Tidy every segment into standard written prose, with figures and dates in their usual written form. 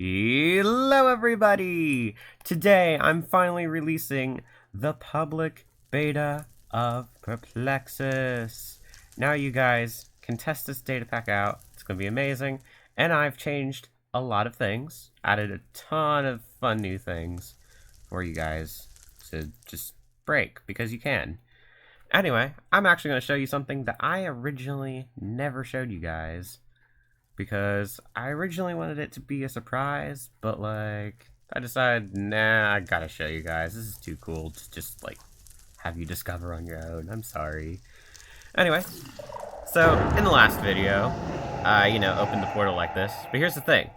Hello everybody! Today I'm finally releasing the public beta of Perplexus. Now you guys can test this data pack out. It's going to be amazing. And I've changed a lot of things. Added a ton of fun new things for you guys to just break because you can. Anyway, I'm actually going to show you something that I originally never showed you guys. Because I originally wanted it to be a surprise, but like, I decided, nah, I gotta show you guys. This is too cool to just like, have you discover on your own. I'm sorry. Anyway, so in the last video, I, opened the portal like this. But here's the thing.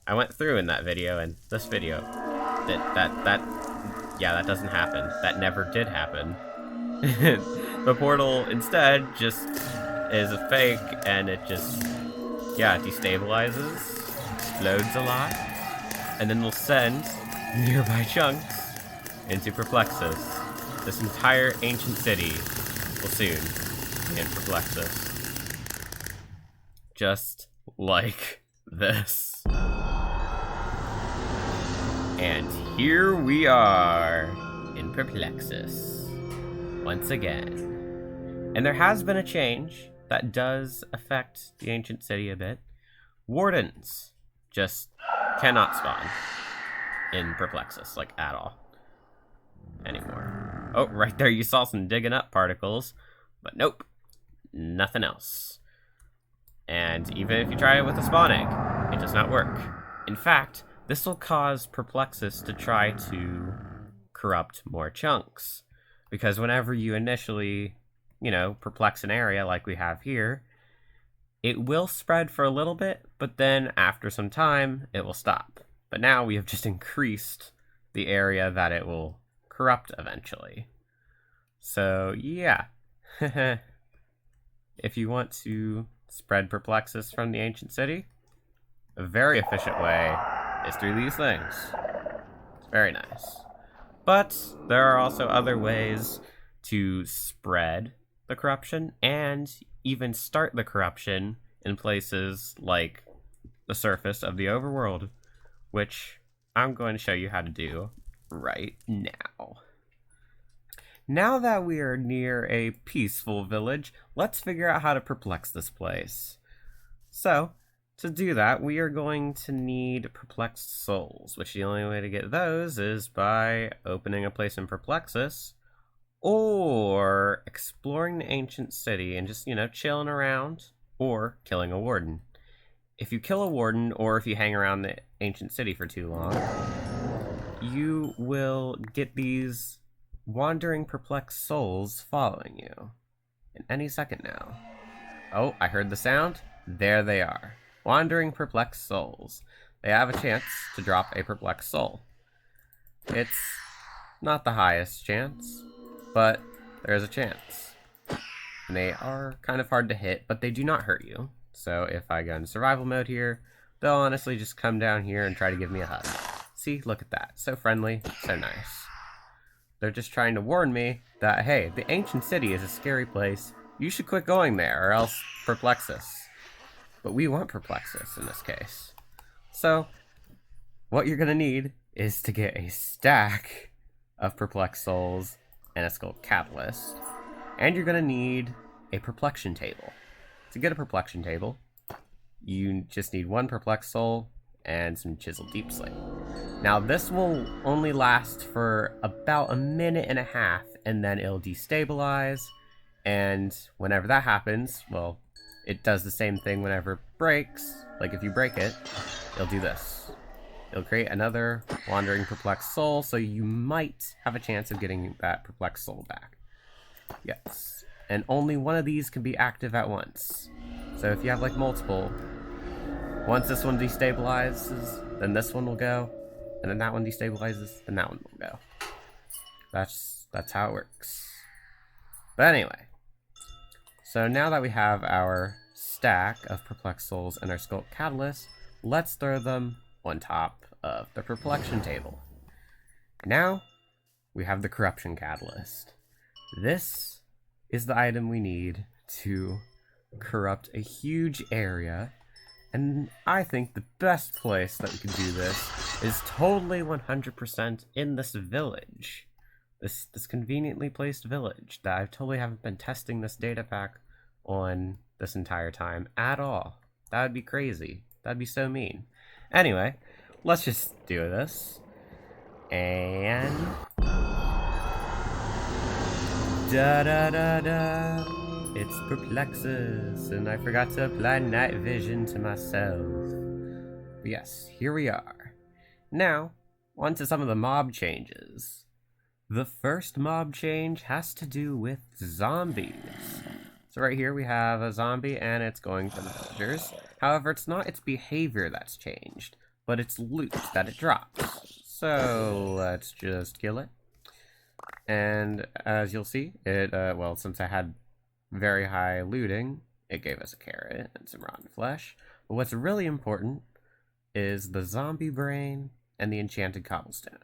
I went through in that video and this video. That doesn't happen. That never did happen. The portal instead just is a fake and it just... yeah, it destabilizes, explodes a lot, and then we'll send nearby chunks into Perplexus. This entire ancient city will soon be in Perplexus. Just like this. And here we are in Perplexus once again. And there has been a change that does affect the ancient city a bit. Wardens just cannot spawn in Perplexus, like, at all. Anymore. Oh, right there you saw some digging up particles, but nope, nothing else. And even if you try it with a spawn egg, it does not work. In fact, this will cause Perplexus to try to corrupt more chunks. Because whenever you initially... perplex an area like we have here, it will spread for a little bit, but then after some time, it will stop. But now we have just increased the area that it will corrupt eventually. So, yeah. If you want to spread Perplexus from the ancient city, a very efficient way is through these things. It's very nice. But there are also other ways to spread the corruption and even start the corruption in places like the surface of the overworld, which I'm going to show you how to do right now. Now that we are near a peaceful village, let's figure out how to perplex this place. So, to do that, we are going to need perplexed souls, which the only way to get those is by opening a place in Perplexus, or exploring the ancient city and just, chilling around, or killing a warden. If you kill a warden, or if you hang around the ancient city for too long, you will get these wandering perplexed souls following you. In any second now. Oh, I heard the sound. There they are. Wandering perplexed souls. They have a chance to drop a perplexed soul. It's not the highest chance, but there's a chance. And they are kind of hard to hit, but they do not hurt you. So if I go into survival mode here, they'll honestly just come down here and try to give me a hug. See, look at that. So friendly, so nice. They're just trying to warn me that, hey, the ancient city is a scary place. You should quit going there, or else Perplexus. But we want Perplexus in this case. So, what you're gonna need is to get a stack of perplexed souls and a skull catalyst. And you're gonna need a perplexion table. To get a perplexion table, you just need one perplexed soul and some chiseled deep slate. Now this will only last for about a minute and a half, and then it'll destabilize, and whenever that happens, well, it does the same thing whenever it breaks. Like if you break it, it'll do this. It'll create another wandering perplexed soul, so you might have a chance of getting that perplexed soul back. Yes. And only one of these can be active at once. So if you have like multiple, once this one destabilizes, then this one will go, and then that one destabilizes, then that one will go. That's how it works. But anyway, so now that we have our stack of perplexed souls and our skull catalyst, let's throw them on top of the perplexion table. Now we have the corruption catalyst. This is the item we need to corrupt a huge area And I think the best place that we can do this is totally 100% in this village. This conveniently placed village that I totally haven't been testing this data pack on this entire time at all. That would be crazy. That'd be so mean. Anyway, let's just do this. And da-da-da-da. It's Perplexus, and I forgot to apply night vision to myself. But yes, here we are. Now, on to some of the mob changes. The first mob change has to do with zombies. So right here we have a zombie, and it's going for the villagers. However, it's not its behavior that's changed, but its loot that it drops. So let's just kill it. And as you'll see, it, well, since I had very high looting, it gave us a carrot and some rotten flesh. But what's really important is the zombie brain and the enchanted cobblestone.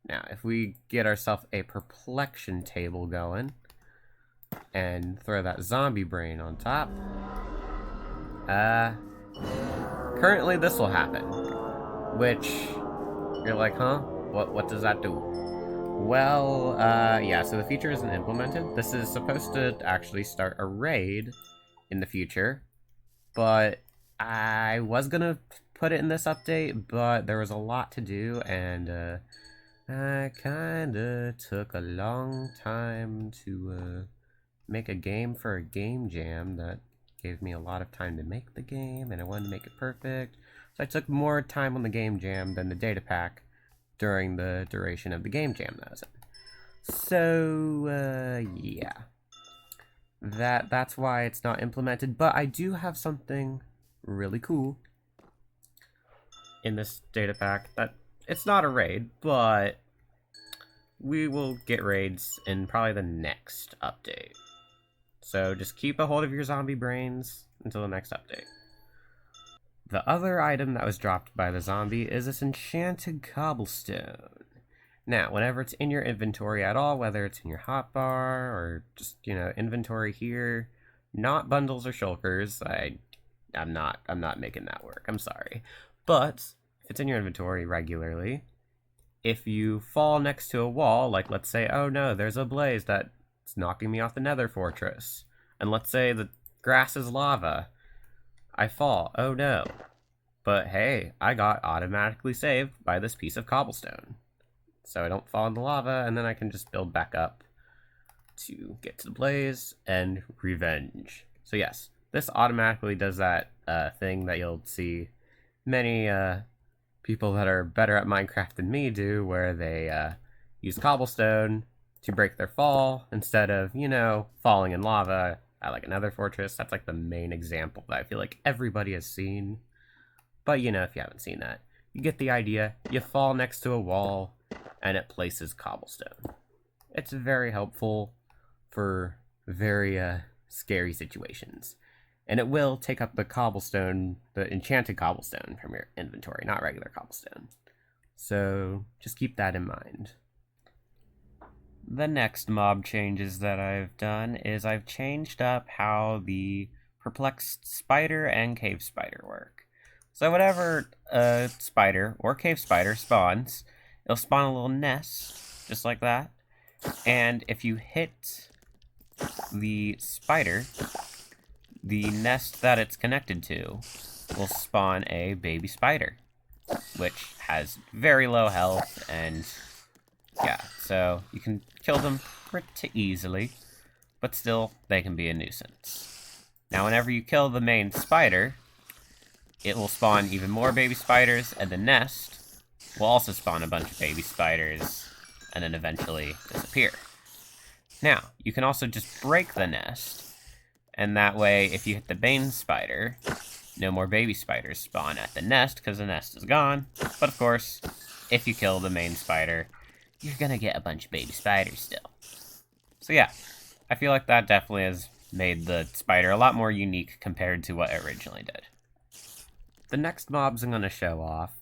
Now, if we get ourselves a perplexion table going and throw that zombie brain on top, currently this will happen, which you're like, huh? What does that do? Well, yeah, so the feature isn't implemented. This is supposed to actually start a raid in the future, but I was gonna put it in this update, but there was a lot to do, and, I kinda took a long time to, make a game for a game jam that gave me a lot of time to make the game, and I wanted to make it perfect. So I took more time on the game jam than the data pack during the duration of the game jam that I was in. So, yeah. That's why it's not implemented, but I do have something really cool in this data pack that it's not a raid, but we will get raids in probably the next update. So just keep a hold of your zombie brains until the next update. The other item that was dropped by the zombie is this enchanted cobblestone. Now, whenever it's in your inventory at all, whether it's in your hotbar or just, inventory here, not bundles or shulkers, I'm not making that work, I'm sorry. But if it's in your inventory regularly, if you fall next to a wall, like let's say, oh no, there's a blaze that's knocking me off the nether fortress, and let's say the grass is lava, I fall, oh no. But hey, I got automatically saved by this piece of cobblestone. So I don't fall in the lava, and then I can just build back up to get to the blaze and revenge. So yes, this automatically does that thing that you'll see many people that are better at Minecraft than me do, where they use cobblestone to break their fall instead of, falling in lava at like another fortress. That's like the main example that I feel like everybody has seen. But if you haven't seen that, you get the idea. You fall next to a wall and it places cobblestone. It's very helpful for very scary situations. And it will take up the cobblestone, the enchanted cobblestone from your inventory, not regular cobblestone. So just keep that in mind. The next mob changes that I've done is I've changed up how the perplexed spider and cave spider work. So whenever a spider or cave spider spawns, it'll spawn a little nest, just like that. And if you hit the spider, the nest that it's connected to will spawn a baby spider, which has very low health, and yeah, so you can kill them pretty easily, but still, they can be a nuisance. Now, whenever you kill the main spider, it will spawn even more baby spiders, and the nest will also spawn a bunch of baby spiders, and then eventually disappear. Now, you can also just break the nest, and that way, if you hit the main spider, no more baby spiders spawn at the nest, because the nest is gone. But of course, if you kill the main spider, you're gonna get a bunch of baby spiders still. So yeah, I feel like that definitely has made the spider a lot more unique compared to what it originally did. The next mobs I'm gonna show off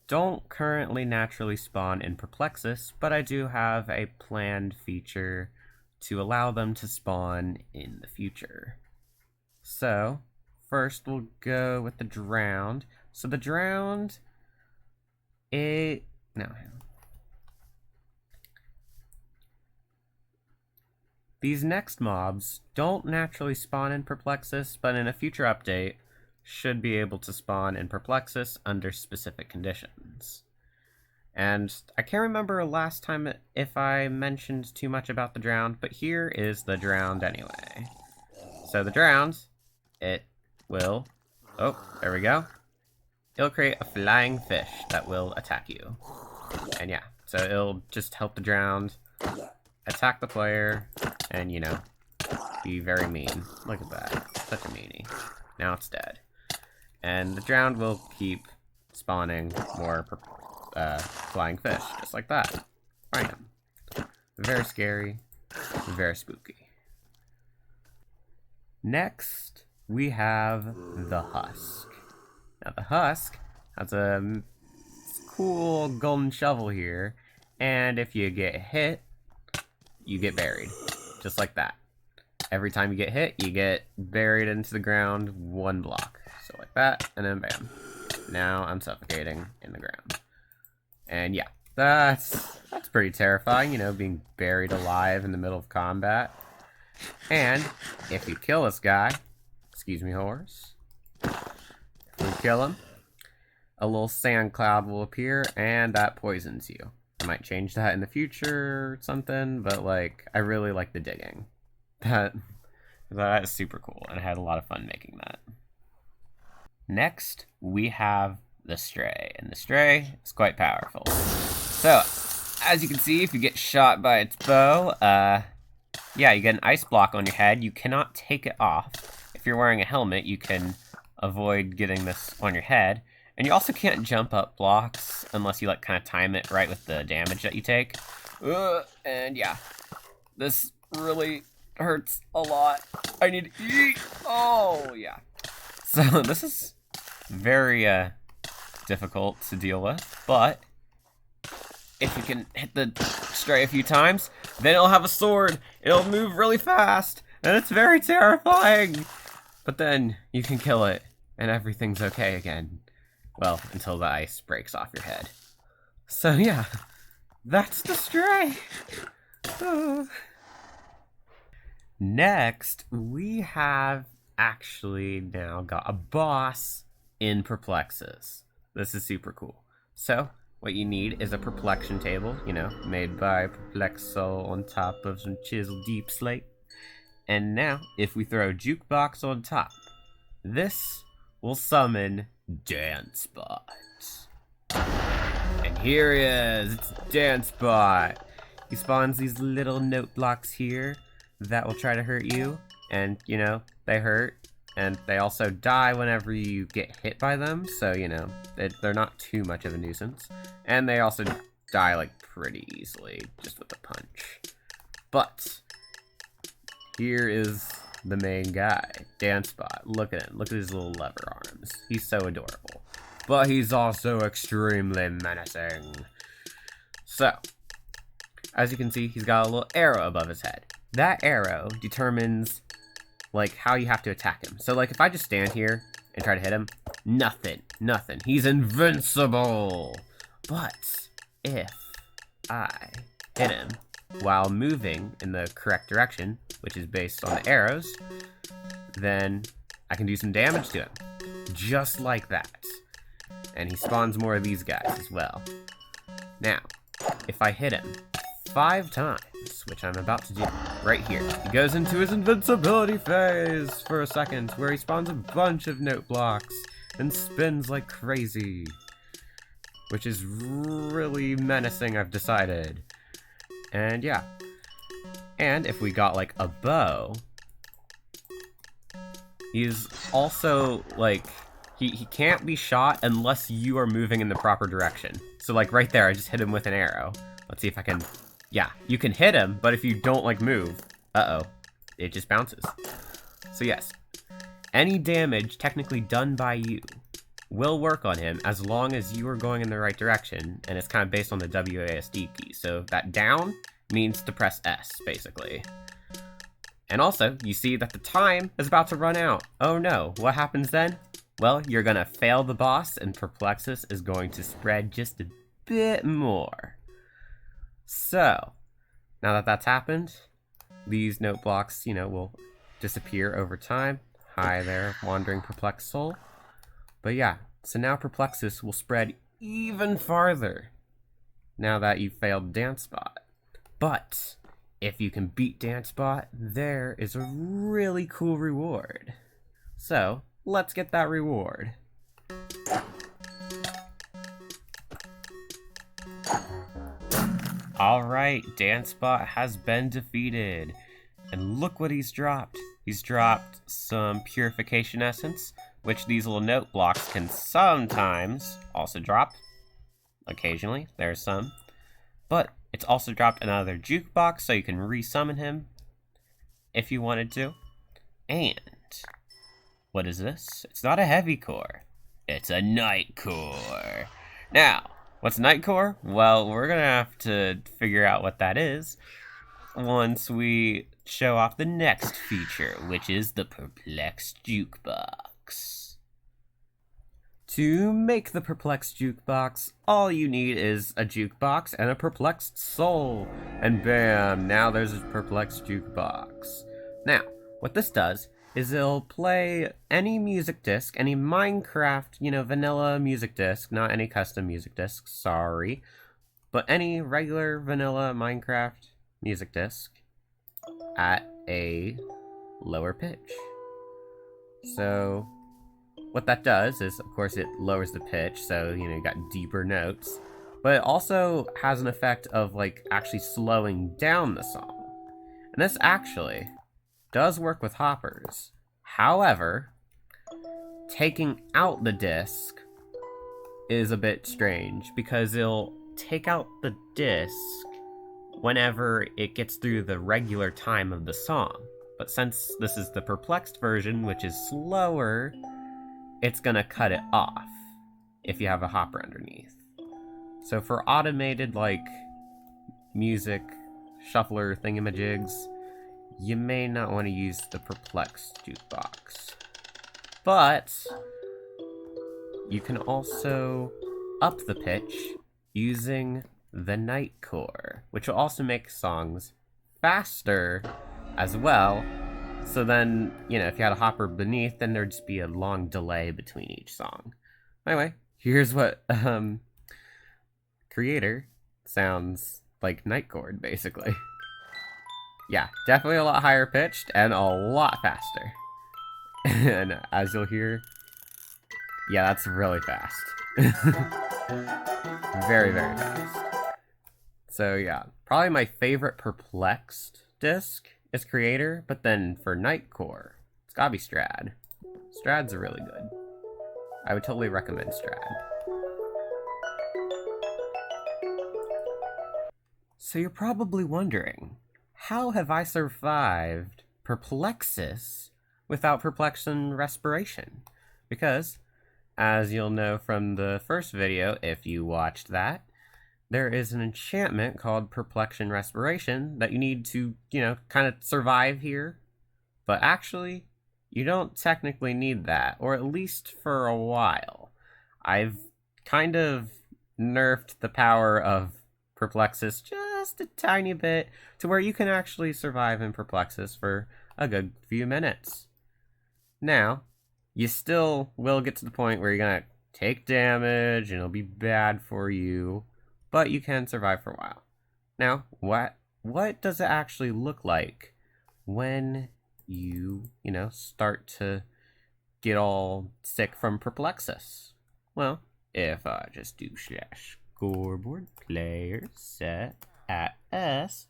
don't currently naturally spawn in Perplexus, but I do have a planned feature to allow them to spawn in the future. So, first we'll go with the drowned. So the drowned, no. These next mobs don't naturally spawn in Perplexus, but in a future update, should be able to spawn in Perplexus under specific conditions. And I can't remember last time if I mentioned too much about the drowned, but here is the drowned anyway. So the drowned, it will, oh, there we go. It'll create a flying fish that will attack you. And yeah, so it'll just help the drowned attack the player, and, you know, be very mean. Look at that. Such a meanie. Now it's dead. And the drowned will keep spawning more flying fish, just like that. Bam. Very scary. Very spooky. Next, we have the husk. Now, the husk has a cool golden shovel here, and if you get hit, you get buried, just like that. Every time you get hit, you get buried into the ground 1 block. So like that, and then bam. Now I'm suffocating in the ground. And yeah, that's pretty terrifying, you know, being buried alive in the middle of combat. And if you kill this guy, excuse me, horse, if we kill him, a little sand cloud will appear, and that poisons you. I might change that in the future or something, but like, I really like the digging. That is super cool, and I had a lot of fun making that. Next, we have the Stray, and the Stray is quite powerful. So, as you can see, if you get shot by its bow, yeah, you get an ice block on your head. You cannot take it off. If you're wearing a helmet, you can avoid getting this on your head. And you also can't jump up blocks unless you like kind of time it right with the damage that you take. And yeah, this really hurts a lot. I need to eat. Oh yeah. So this is very difficult to deal with, but if you can hit the Stray a few times, then it'll have a sword. It'll move really fast, and it's very terrifying. But then you can kill it, and everything's okay again. Well, until the ice breaks off your head. So yeah, that's the Stray. Next, we have actually now got a boss in Perplexus. This is super cool. So, what you need is a perplexion table, you know, made by Perplexo on top of some chiseled deep slate. And now, if we throw a jukebox on top, this will summon Dancebot. And here he is, it's Dancebot. He spawns these little note blocks here that will try to hurt you, and you know, they hurt, and they also die whenever you get hit by them, so you know, they're not too much of a nuisance. And they also die like pretty easily, just with a punch. But here is the main guy, Dancebot. Look at him. Look at his little lever arms. He's so adorable. But he's also extremely menacing. So, as you can see, he's got a little arrow above his head. That arrow determines, like, how you have to attack him. So, like, if I just stand here and try to hit him, nothing. He's invincible. But if I hit him while moving in the correct direction, which is based on the arrows, then I can do some damage to him. Just like that. And he spawns more of these guys as well. Now, if I hit him 5 times, which I'm about to do right here, he goes into his invincibility phase for a second, where he spawns a bunch of note blocks and spins like crazy. Which is really menacing, I've decided. And yeah. And if we got like a bow, he's also like, he can't be shot unless you are moving in the proper direction. So like right there, I just hit him with an arrow. Let's see if I can, yeah, you can hit him, but if you don't like move, it just bounces. So yes, any damage technically done by you will work on him as long as you are going in the right direction, and it's kind of based on the WASD key. So that down means to press S, basically. And also, you see that the time is about to run out. Oh no, what happens then? Well, you're gonna fail the boss, and Perplexus is going to spread just a bit more. So, now that that's happened, these note blocks, will disappear over time. Hi there, wandering perplexed soul. But yeah, so now Perplexus will spread even farther now that you failed DanceBot. But if you can beat DanceBot, there is a really cool reward. So let's get that reward. Alright, DanceBot has been defeated. And look what he's dropped. He's dropped some purification essence, which these little note blocks can sometimes also drop. Occasionally, there's some. But it's also dropped another jukebox, so you can resummon him if you wanted to. And what is this? It's not a heavy core. It's a Nightcore. Now, what's Nightcore? Well, we're gonna have to figure out what that is once we show off the next feature, which is the Perplexed Jukebox. To make the Perplexed Jukebox, all you need is a jukebox and a perplexed soul. And bam, now there's a Perplexed Jukebox. Now, what this does is it'll play any music disc, any Minecraft, vanilla music disc, not any custom music disc, sorry, but any regular vanilla Minecraft music disc at a lower pitch. So what that does is, of course, it lowers the pitch, so you got deeper notes, but it also has an effect of actually slowing down the song. And this actually does work with hoppers. However, taking out the disc is a bit strange because it'll take out the disc whenever it gets through the regular time of the song. But since this is the perplexed version, which is slower, it's gonna cut it off if you have a hopper underneath. So for automated music shuffler thingamajigs, you may not want to use the Perplexed Jukebox. But you can also up the pitch using the Nightcore, which will also make songs faster as well. So then, if you had a hopper beneath, then there'd just be a long delay between each song. Anyway, here's what Creator sounds like Nightcore, basically. Yeah, definitely a lot higher pitched and a lot faster. And as you'll hear, yeah, that's really fast. Very, very fast. So yeah, probably my favorite Perplexed disc is Creator, but then for Nightcore, it's gotta be Strad. Strads are really good. I would totally recommend Strad. So you're probably wondering, how have I survived Perplexus without Perplexion Respiration? Because, as you'll know from the first video, if you watched that, there is an enchantment called Perplexion Respiration that you need to, kind of survive here. But actually, you don't technically need that, or at least for a while. I've kind of nerfed the power of Perplexus just a tiny bit to where you can actually survive in Perplexus for a good few minutes. Now, you still will get to the point where you're gonna take damage and it'll be bad for you, but you can survive for a while. Now, what does it actually look like when you, start to get all sick from Perplexus? Well, if I just do /scoreboard player set at S,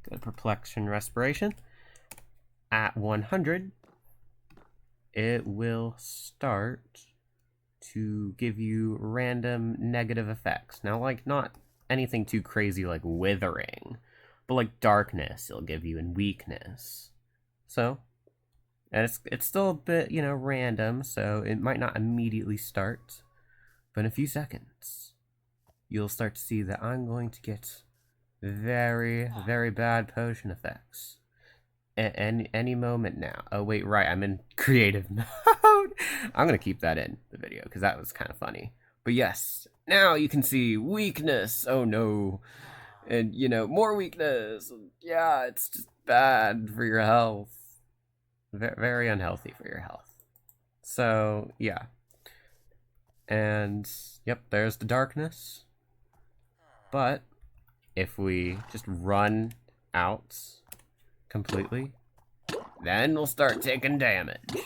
go to Perplexion Respiration, at 100, it will start to give you random negative effects. Now, not anything too crazy like withering, but darkness it'll give you and weakness. So, and it's still a bit, random, so it might not immediately start, but in a few seconds, you'll start to see that I'm going to get very, very bad potion effects. any moment now. Oh wait, right, I'm in creative mode. I'm gonna keep that in the video because that was kind of funny. But yes, now you can see weakness. Oh no. And you know, more weakness. Yeah, it's just bad for your health. Very unhealthy for your health. So yeah. And yep, there's the darkness. But if we just run out completely, then we'll start taking damage.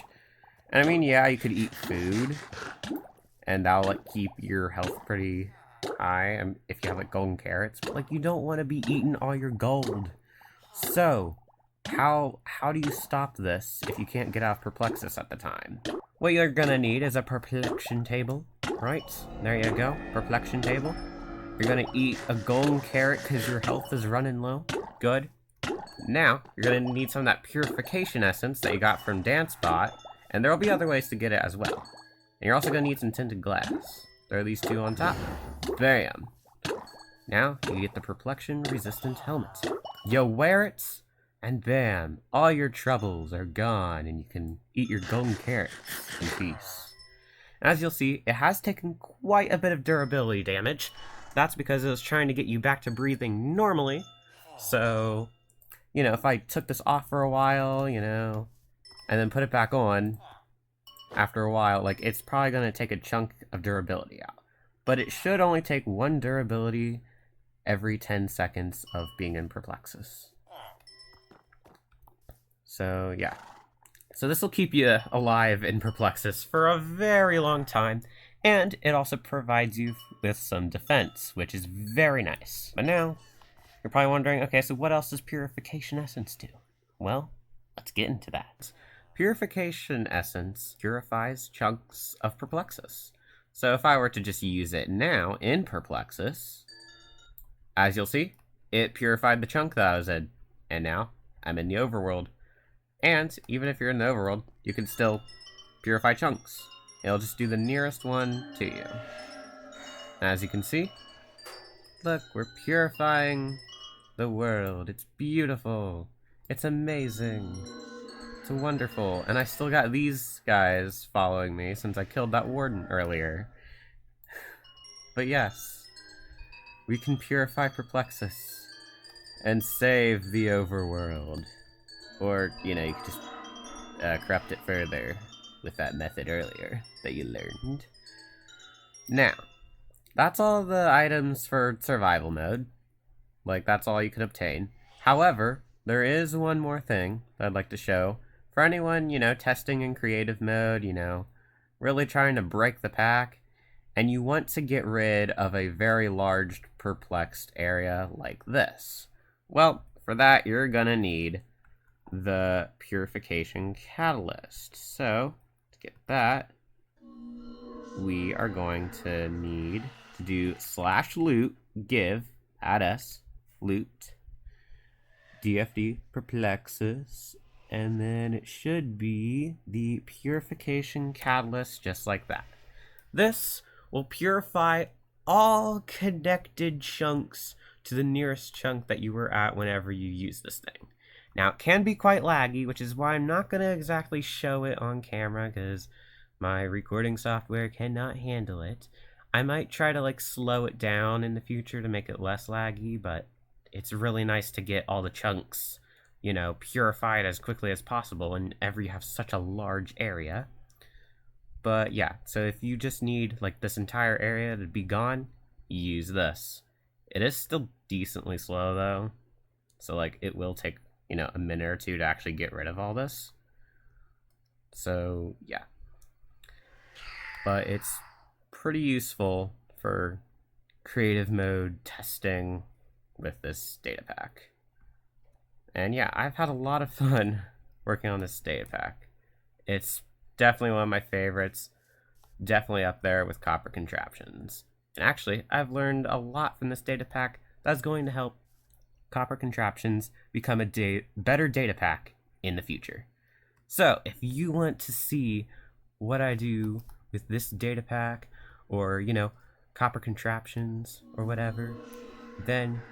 And I mean, yeah, you could eat food, and that'll like keep your health pretty high if you have like golden carrots. But like, you don't want to be eating all your gold. So how do you stop this if you can't get out of Perplexus at the time? What you're gonna need is a perplexion table. Right, there you go, perplexion table. You're gonna eat a golden carrot because your health is running low. Good. Now, you're gonna need some of that purification essence that you got from DanceBot, and there'll be other ways to get it as well. And you're also gonna need some tinted glass. Throw these two on top. Bam. Now, you get the perplexion resistant helmet. You wear it, and bam, all your troubles are gone, and you can eat your golden carrots in peace. As you'll see, it has taken quite a bit of durability damage. That's because it was trying to get you back to breathing normally. So, you know, if I took this off for a while, you know, and then put it back on after a while, like, it's probably going to take a chunk of durability out. But it should only take 1 durability every 10 seconds of being in Perplexus. So, yeah. So this will keep you alive in Perplexus for a very long time, and it also provides you with some defense, which is very nice. But now, you're probably wondering, okay, so what else does Purification Essence do? Well, let's get into that. Purification Essence purifies chunks of Perplexus. So if I were to just use it now in Perplexus, as you'll see, it purified the chunk that I was in, and now I'm in the overworld. And even if you're in the overworld, you can still purify chunks. It'll just do the nearest one to you. As you can see, look, we're purifying the world. It's beautiful. It's amazing. It's wonderful. And I still got these guys following me since I killed that warden earlier. But yes, we can purify Perplexus and save the overworld. Or, you know, you could just corrupt it further with that method earlier that you learned. Now, that's all the items for survival mode. Like, that's all you can obtain. However, there is one more thing that I'd like to show. For anyone, you know, testing in creative mode, you know, really trying to break the pack, and you want to get rid of a very large perplexed area like this. Well, for that, you're gonna need the purification catalyst. So to get that, we are going to need to do /loot give add s loot DFD Perplexus, and then it should be the purification catalyst, just like that. This will purify all connected chunks to the nearest chunk that you were at whenever you use this thing. Now, it can be quite laggy, which is why I'm not going to exactly show it on camera, because my recording software cannot handle it. I might try to, like, slow it down in the future to make it less laggy, but it's really nice to get all the chunks, you know, purified as quickly as possible whenever you have such a large area. But, yeah, so if you just need, like, this entire area to be gone, use this. It is still decently slow, though, so, like, it will take, you know, a minute or two to actually get rid of all this. So, yeah. But it's pretty useful for creative mode testing with this data pack. And yeah, I've had a lot of fun working on this data pack. It's definitely one of my favorites. Definitely up there with Copper Contraptions. And actually, I've learned a lot from this data pack that's going to help Copper Contraptions become a better data pack in the future. So, if you want to see what I do with this data pack, or, you know, Copper Contraptions, or whatever, then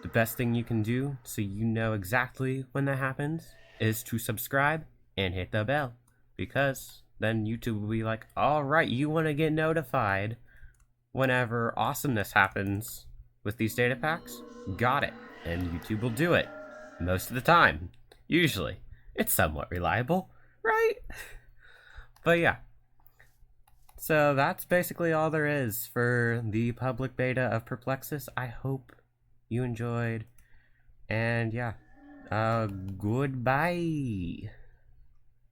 the best thing you can do so you know exactly when that happens is to subscribe and hit the bell, because then YouTube will be like, alright, you want to get notified whenever awesomeness happens with these data packs? Got it. And YouTube will do it. Most of the time. Usually. It's somewhat reliable, right? But yeah. So that's basically all there is for the public beta of Perplexus. I hope you enjoyed. And yeah. Goodbye.